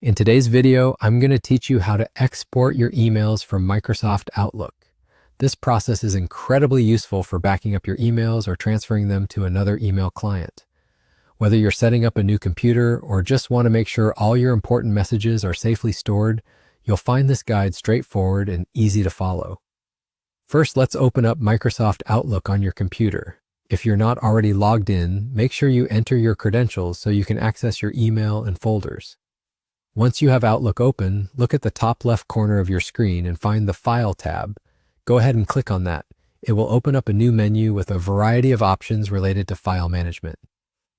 In today's video, I'm going to teach you how to export your emails from Microsoft Outlook. This process is incredibly useful for backing up your emails or transferring them to another email client. Whether you're setting up a new computer or just want to make sure all your important messages are safely stored, you'll find this guide straightforward and easy to follow. First, let's open up Microsoft Outlook on your computer. If you're not already logged in, make sure you enter your credentials so you can access your email and folders. Once you have Outlook open, look at the top left corner of your screen and find the File tab. Go ahead and click on that. It will open up a new menu with a variety of options related to file management.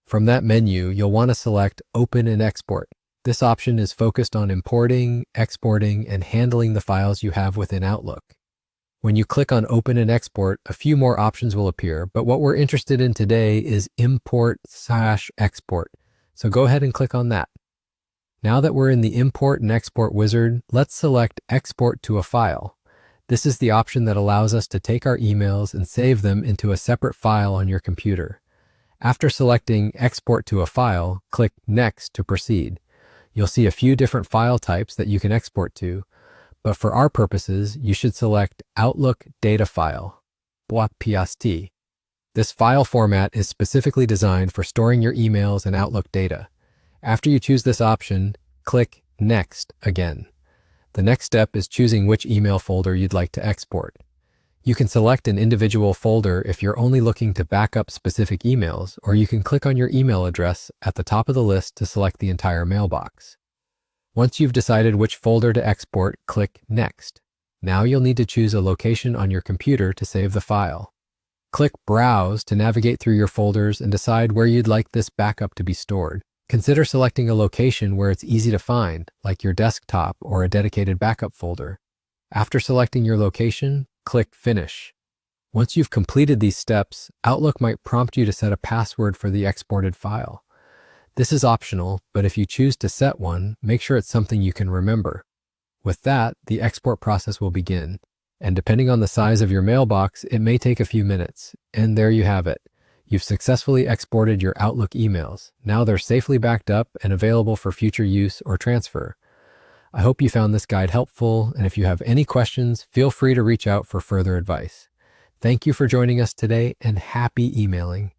From that menu, you'll want to select Open and Export. This option is focused on importing, exporting, and handling the files you have within Outlook. When you click on Open and Export, a few more options will appear, but what we're interested in today is Import/Export. So go ahead and click on that. Now that we're in the Import and Export wizard, let's select Export to a file. This is the option that allows us to take our emails and save them into a separate file on your computer. After selecting Export to a file, click Next to proceed. You'll see a few different file types that you can export to, but for our purposes, you should select Outlook Data File, .pst. This file format is specifically designed for storing your emails and Outlook data. After you choose this option, click Next again. The next step is choosing which email folder you'd like to export. You can select an individual folder if you're only looking to back up specific emails, or you can click on your email address at the top of the list to select the entire mailbox. Once you've decided which folder to export, click Next. Now you'll need to choose a location on your computer to save the file. Click Browse to navigate through your folders and decide where you'd like this backup to be stored. Consider selecting a location where it's easy to find, like your desktop or a dedicated backup folder. After selecting your location, click Finish. Once you've completed these steps, Outlook might prompt you to set a password for the exported file. This is optional, but if you choose to set one, make sure it's something you can remember. With that, the export process will begin, and depending on the size of your mailbox, it may take a few minutes. And there you have it. You've successfully exported your Outlook emails. Now they're safely backed up and available for future use or transfer. I hope you found this guide helpful, and if you have any questions, feel free to reach out for further advice. Thank you for joining us today, and happy emailing.